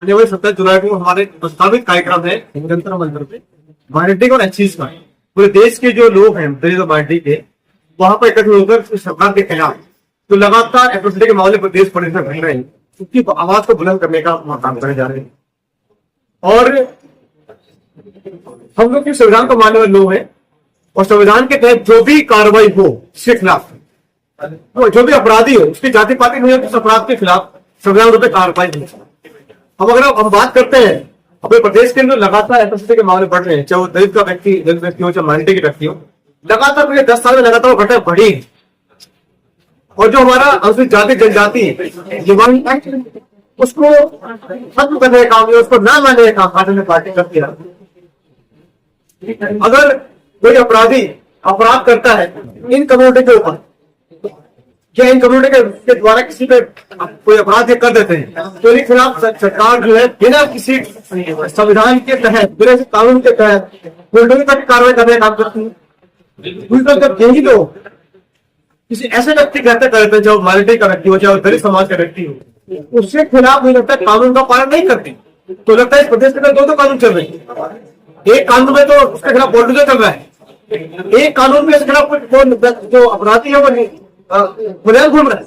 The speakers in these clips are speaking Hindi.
आने वाले 17 जुलाई को हमारे प्रस्तावित कार्यक्रम है जंतर मंतर पे माइनॉरिटी और एचसीज का पूरे देश के जो लोग हैं माइनॉरिटी के वहां पर इकट्ठे होकर सरकार के खिलाफ तो लगातार एट्रोसिटी के मामले पर देश परेशान कर रहे हैं, उसकी आवाज को बुलंद करने का काम करे जा रहे हैं। और हम लोग संविधान को मानने वाले लोग हैं और संविधान के तहत जो भी कार्रवाई हो उसके खिलाफ जो भी अपराधी हो उसकी जाति पाति नहीं हो उस अपराध के खिलाफ संविधान रूप में कार्रवाई नहीं। अब अगर हम बात करते हैं अपने प्रदेश के अंदर लगातार एट्रोसिटी के मामले बढ़ रहे हैं, चाहे वो दलित का व्यक्ति हो चाहे माइनॉरिटी की व्यक्ति हो, लगातार पिछले 10 साल में लगातार घटना बढ़ी। और जो हमारा अनुसूचित जाति जनजाति उसको खत्म करने का काम, उसको ना मानने का काम भारतीय पार्टी करती है। अगर कोई अपराधी अपराध करता है इन कम्युनिटी के ऊपर, क्या इन कम्युनिटी के द्वारा किसी पे कोई अपराध कर देते हैं तो इनके खिलाफ सरकार जो है बिना किसी संविधान के तहत बिना किसी कानून के तहत पुलिस तक कार्रवाई करने का काम करती है। यही लोग किसी ऐसे व्यक्ति कहते करते हैं जो माइनॉरिटी का व्यक्ति हो चाहे दलित समाज का व्यक्ति हो, उसके खिलाफ मुझे लगता है कानून का पालन नहीं करती। तो लगता है इस प्रदेश के अंदर दो कानून चल रहे हैं। एक कानून में तो उसके खिलाफ पॉलिटिकल चल रहा है, एक कानून में इसके खिलाफ जो अपराधी है वो बुनियाद घूम रहा है।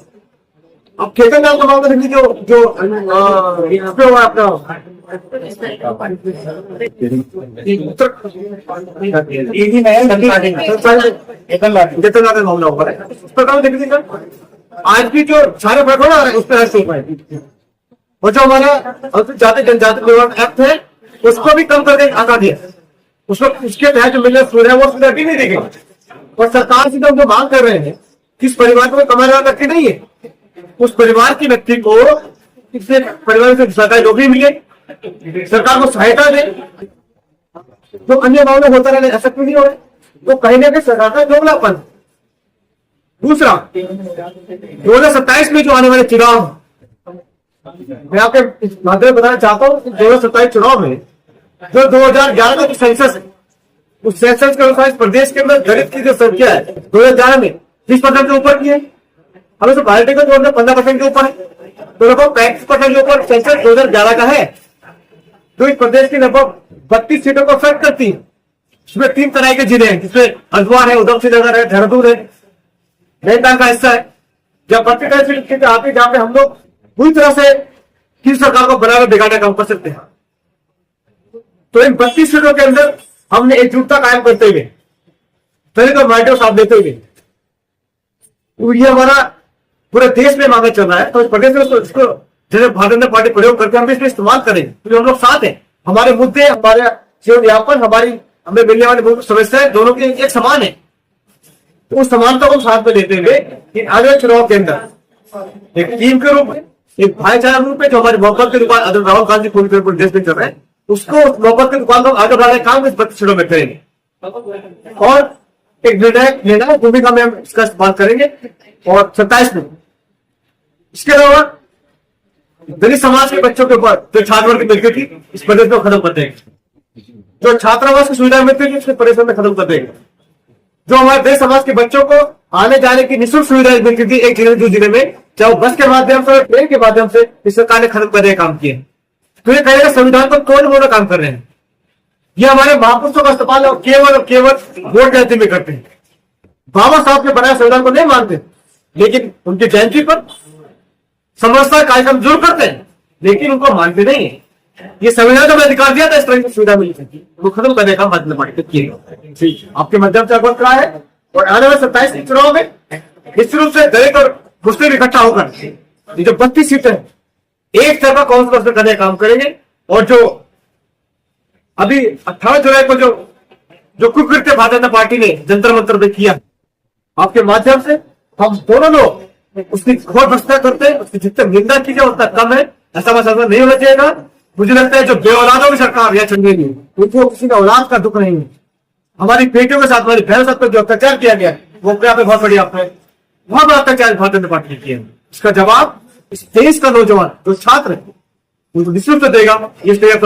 अब खेतन नाम का मामला देख लीजिए जो हुआ आपका मामला हुआ है, उस पर देख लीजिएगा। आज भी जो सारे फर्क हो उस पर और जो हमारा जाति जनजाति विवरण एक्ट है उसको भी कम करके हटा दिया। उसको उसके तहत जो मिलने सुविधा वो सुविधा भी नहीं देगी। और सरकार से जो मांग कर रहे हैं किस परिवार को कमाने वाला व्यक्ति नहीं है, उस परिवार के व्यक्ति को इससे परिवार से सरकारी नौकरी मिले, सरकार को सहायता दे, तो अन्य मामले होता रहने ऐसा क्यों नहीं हो रहा? तो कहीं ना कहीं सरकार का दोगलापन। दूसरा 2027 में जो आने वाले चुनाव, मैं आपके माध्यम बताना चाहता हूँ 2027 चुनाव में जो 2011 का जो सेंसस है उस सेंसस के अनुसार इस प्रदेश के अंदर दलित की जो संख्या है 2011 में 30% के ऊपर की है, हमें तो पार्टी का जोड़ 15% के ऊपर है, तो लगभग 35% के ऊपर सेंसस 2011 का है। तो इस प्रदेश की लगभग 32 सीटों को अफेक्ट करती है। इसमें 3 तरह के जिले हैं जिसमें हल्द्वार है, उधम सिंह नगर है, देहरादून है, नैनीताल का हिस्सा है। जब 32 सीट आती है जहां पे हम लोग पूरी तरह से किसी सरकार को बनाकर बिगाड़ने का काम कर सकते हैं। तो इन 32 सीटों के अंदर हमने एकजुटता कायम करते हुए दलित और माइनॉरिटी को साथ देते हुए ये हमारा पूरे देश में मांगा चल रहा है। तो इस प्रदेश में इसको जैसे भारतीय जनता पार्टी प्रयोग करके हम इसमें इस्तेमाल करें क्योंकि हम लोग साथ हैं। हमारे मुद्दे, हमारे जीवन यापन, हमारी हमें मिलने वाली समस्याएं दोनों की एक समान है। तो उस समानता को साथ में लेते हुए आगे चुनाव के अंदर एक टीम के रूप में, एक भाईचारा रूप में जो हमारी मोहब्बत की दुकान राहुल गांधी पूरे देश में चल रहे हैं उसको मोहब्बत की दुकान को आगे बढ़ाने का काम इस 32 सीटों में करेंगे। और एक निर्णायक भूमिका में हम इसका इस्तेमाल करेंगे। और 27 में इसके अलावा दलित समाज के बच्चों के ऊपर जो छात्रवृत्ति मिलती थी इस प्रदेश में खत्म कर देंगे। जो छात्रावास की सुविधा मिलती थी इसके प्रदेश में खत्म कर देंगे। जो हमारे दलित समाज के बच्चों को आने जाने की निःशुल्क सुविधा मिलती थी एक जिले से दूसरे जिले में, चाहे बस के माध्यम से ट्रेन के माध्यम से, इस सरकार ने खत्म करने का काम किया। तो ये कहेगा संविधान को तोड़ मोड़ काम कर रहे हैं। ये हमारे महापुरुषों का इस्तेमाल केवल वोट गिनती में करते हैं। बाबा साहब के बनाए संविधान को नहीं मानते, लेकिन उनकी जयंती पर समझदार कार्यक्रम जरूर करते हैं, लेकिन उनको मानते नहीं है। ये संविधान का अधिकार दिया था इस तरह की सुविधा मिली थी, वो खत्म करने का मतलब आपके माध्यम से अवगत करा है। और आने वाले 27 के चुनाव में निश्चित रूप से दलित और मुस्लिम इकट्ठा होकर ये जो 32 सीटें एक तरफा कांग्रेस करने का काम करेंगे। और जो अभी 18 जुलाई को जो कुकृत्य भारतीय जनता पार्टी ने जंतर मंतर में किया, आपके माध्यम से हम दोनों लोग उसकी घोर भ्रष्टा करते हैं, उसकी जितनी निंदा की जाए उतना कम है। ऐसा मसला नहीं होना चाहिए। मुझे लगता है जो बेऔलादों की सरकार या चंदेली उनको किसी का औलाद का दुख नहीं है। हमारी बेटियों के साथ, हमारी बहनों के साथ जो अत्याचार किया गया वो अपने आप में बहुत बड़ी बहुत बड़ा अत्याचार भारतीय जनता पार्टी ने किया। इसका जवाब इस देश का नौजवान जो छात्र है उनको निश्चित देगा। ये तैयार